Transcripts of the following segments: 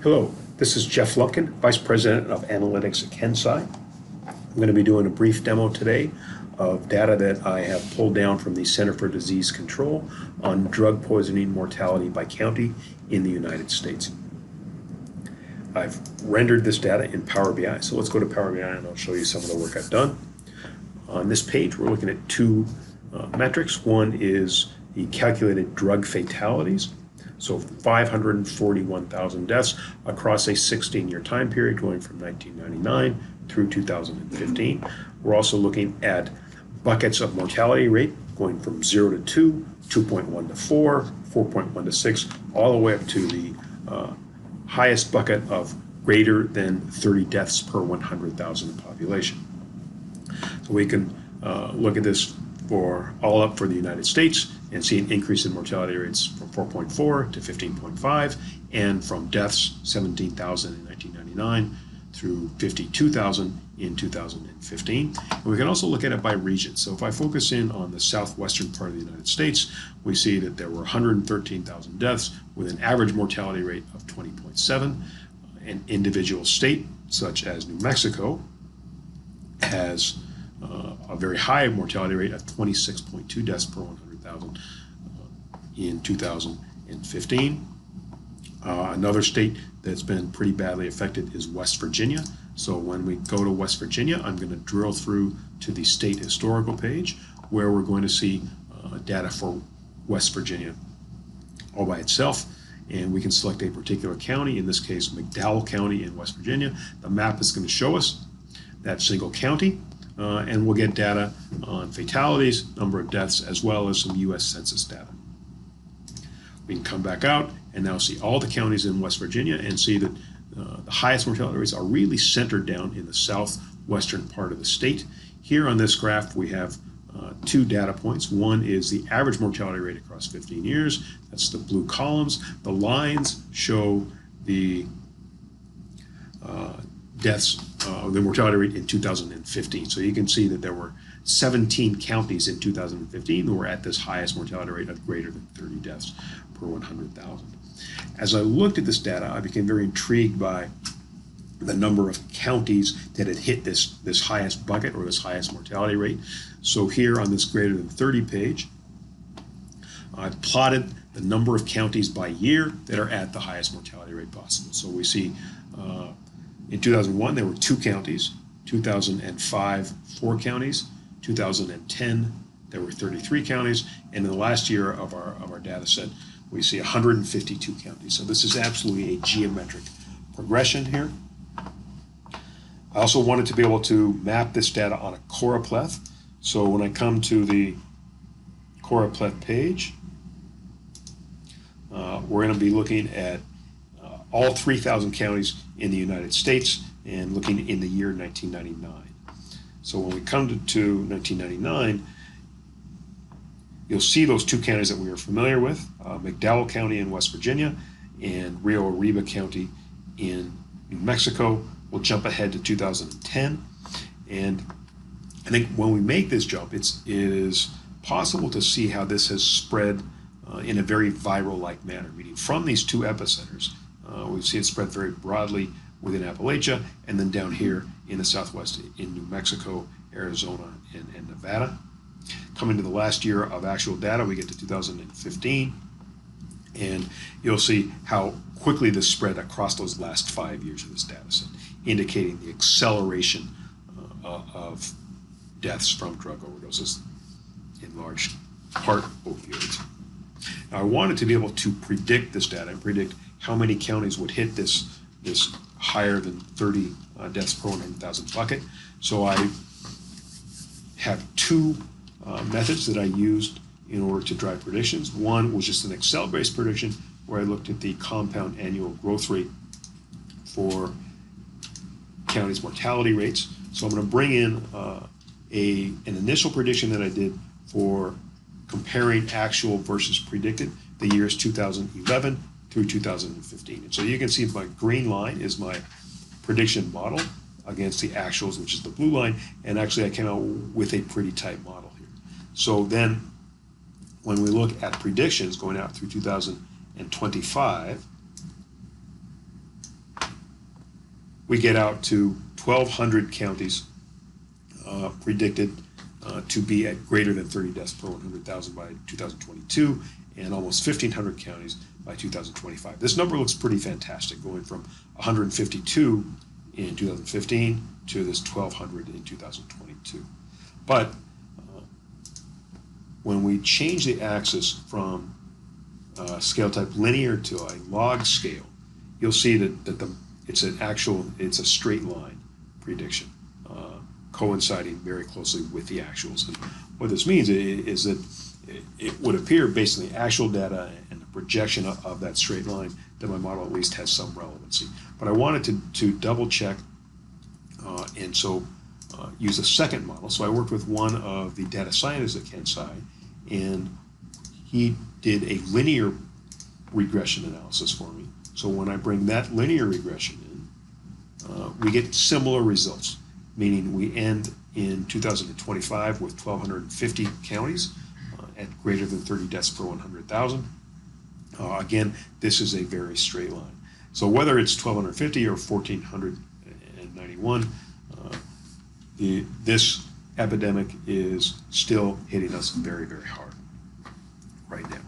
Hello, this is Jeff Lumpkin, Vice President of Analytics at KenSci. I'm going to be doing a brief demo today of data that I have pulled down from the Center for Disease Control on drug poisoning mortality by county in the United States. I've rendered this data in Power BI, so let's go to Power BI and I'll show you some of the work I've done. On this page, we're looking at two metrics. One is the calculated drug fatalities. So 541,000 deaths across a 16-year time period going from 1999 through 2015. We're also looking at buckets of mortality rate going from 0 to 2, 2.1 to 4, 4.1 to 6, all the way up to the highest bucket of greater than 30 deaths per 100,000 population. So we can look at this for all up for the United States and see an increase in mortality rates from 4.4 to 15.5, and from deaths 17,000 in 1999 through 52,000 in 2015. And we can also look at it by region. So if I focus in on the southwestern part of the United States, we see that there were 113,000 deaths with an average mortality rate of 20.7. An individual state such as New Mexico has a very high mortality rate of 26.2 deaths per 100,000 in 2015. Another state that's been pretty badly affected is West Virginia. So when we go to West Virginia, I'm going to drill through to the state historical page where we're going to see data for West Virginia all by itself. And we can select a particular county, in this case McDowell County in West Virginia. The map is going to show us that single county. And we'll get data on fatalities, number of deaths, as well as some U.S. Census data. We can come back out and now see all the counties in West Virginia and see that the highest mortality rates are really centered down in the southwestern part of the state. Here on this graph, we have two data points. One is the average mortality rate across 15 years. That's the blue columns. The lines show the deaths, the mortality rate in 2015. So you can see that there were 17 counties in 2015 that were at this highest mortality rate of greater than 30 deaths per 100,000. As I looked at this data, I became very intrigued by the number of counties that had hit this highest bucket or this highest mortality rate. So here on this greater than 30 page, I've plotted the number of counties by year that are at the highest mortality rate possible. So we see in 2001, there were 2 counties, 2005, 4 counties, 2010, there were 33 counties, and in the last year of our data set, we see 152 counties. So this is absolutely a geometric progression here. I also wanted to be able to map this data on a choropleth. So when I come to the choropleth page, we're going to be looking at all 3,000 counties in the United States and looking in the year 1999. So when we come to 1999, you'll see those 2 counties that we are familiar with, McDowell County in West Virginia and Rio Arriba County in New Mexico. We'll jump ahead to 2010. And I think when we make this jump, it is possible to see how this has spread in a very viral-like manner, meaning from these 2 epicenters, we see it spread very broadly within Appalachia, and then down here in the southwest in New Mexico, Arizona, and Nevada. Coming to the last year of actual data, we get to 2015, and you'll see how quickly this spread across those last 5 years of this data set, indicating the acceleration of deaths from drug overdoses, in large part opioids. Now, I wanted to be able to predict this data and predict how many counties would hit this higher than 30 deaths per 100,000 bucket. So I have 2 methods that I used in order to drive predictions. One was just an Excel-based prediction where I looked at the compound annual growth rate for counties' mortality rates. So I'm going to bring in an initial prediction that I did for comparing actual versus predicted the years 2011 through 2015. And so you can see my green line is my prediction model against the actuals, which is the blue line, and actually I came out with a pretty tight model here. So then when we look at predictions going out through 2025, we get out to 1,200 counties predicted to be at greater than 30 deaths per 100,000 by 2022, and almost 1,500 counties by 2025. This number looks pretty fantastic, going from 152 in 2015 to this 1,200 in 2022. But when we change the axis from scale type linear to a log scale, you'll see that it's a straight line prediction, coinciding very closely with the actuals. And what this means is that it would appear, based on the actual data and the projection of that straight line, that my model at least has some relevancy. But I wanted to double check, and so use a second model. So I worked with one of the data scientists at KenSci, and he did a linear regression analysis for me. So when I bring that linear regression in, we get similar results, meaning we end in 2025 with 1,250 counties at greater than 30 deaths per 100,000. Again, this is a very straight line. So whether it's 1,250 or 1,491, this epidemic is still hitting us very, very hard right now.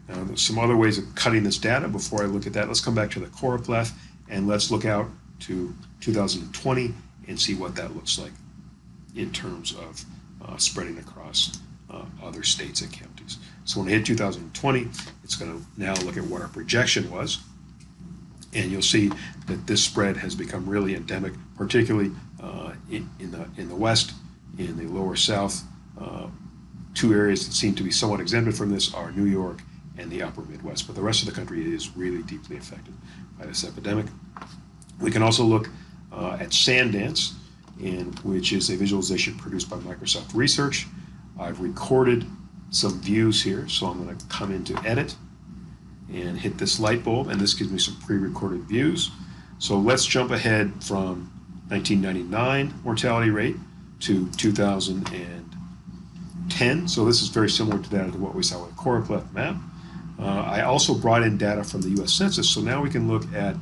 Now, there's some other ways of cutting this data. Before I look at that, let's come back to the choropleth, and let's look out to 2020 and see what that looks like in terms of spreading across other states and counties. So when I hit 2020, it's going to now look at what our projection was, and you'll see that this spread has become really endemic, particularly in the West, in the lower South. Two areas that seem to be somewhat exempted from this are New York and the upper Midwest, but the rest of the country is really deeply affected by this epidemic. We can also look at Sandance, which is a visualization produced by Microsoft Research. I've recorded some views here, so I'm going to come into Edit and hit this light bulb, and this gives me some pre-recorded views. So let's jump ahead from 1999 mortality rate to 2010. So this is very similar to that, to what we saw with choropleth map. I also brought in data from the U.S. Census, so now we can look at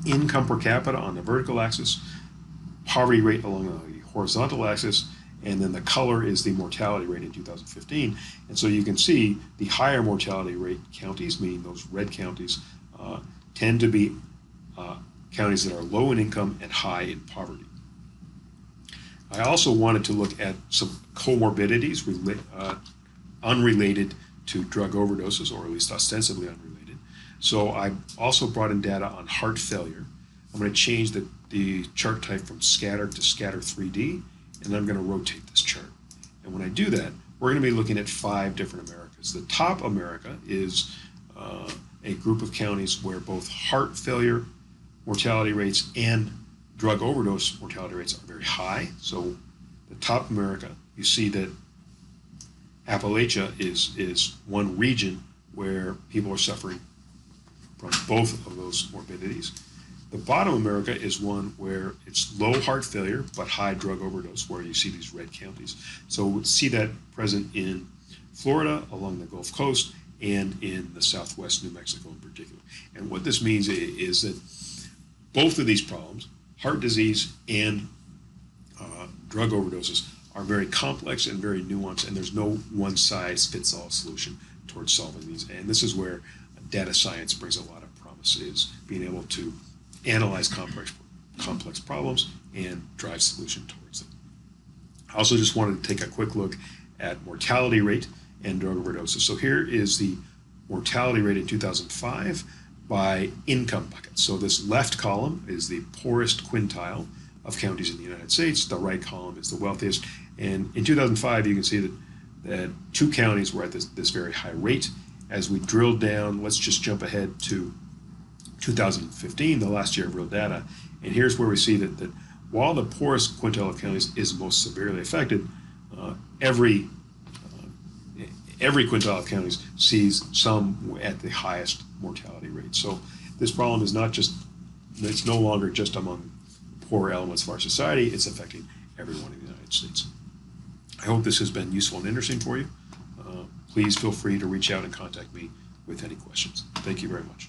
income per capita on the vertical axis, poverty rate along the horizontal axis, and then the color is the mortality rate in 2015. And so you can see the higher mortality rate counties, meaning those red counties, tend to be counties that are low in income and high in poverty. I also wanted to look at some comorbidities unrelated to drug overdoses, or at least ostensibly unrelated. So I also brought in data on heart failure. I'm going to change the chart type from scatter to scatter 3D, and I'm going to rotate this chart. And when I do that, we're going to be looking at 5 different Americas. The top America is a group of counties where both heart failure mortality rates and drug overdose mortality rates are very high. So the top America, you see that Appalachia is one region where people are suffering from both of those morbidities. The bottom America is one where it's low heart failure but high drug overdose, where you see these red counties. So we see that present in Florida, along the Gulf Coast, and in the Southwest New Mexico in particular. And what this means is that both of these problems, heart disease and drug overdoses, are very complex and very nuanced, and there's no one-size-fits-all solution towards solving these. And this is where data science brings a lot of promise, is being able to analyze complex problems and drive solution towards them. I also just wanted to take a quick look at mortality rate and drug overdoses. So here is the mortality rate in 2005 by income bucket. So this left column is the poorest quintile of counties in the United States. The right column is the wealthiest. And in 2005, you can see that 2 counties were at this very high rate. As we drill down, let's just jump ahead to 2015, the last year of real data. And here's where we see that while the poorest quintile of counties is most severely affected, every quintile of counties sees some at the highest mortality rate. So this problem is it's no longer just among poor elements of our society, it's affecting everyone in the United States. I hope this has been useful and interesting for you. Please feel free to reach out and contact me with any questions. Thank you very much.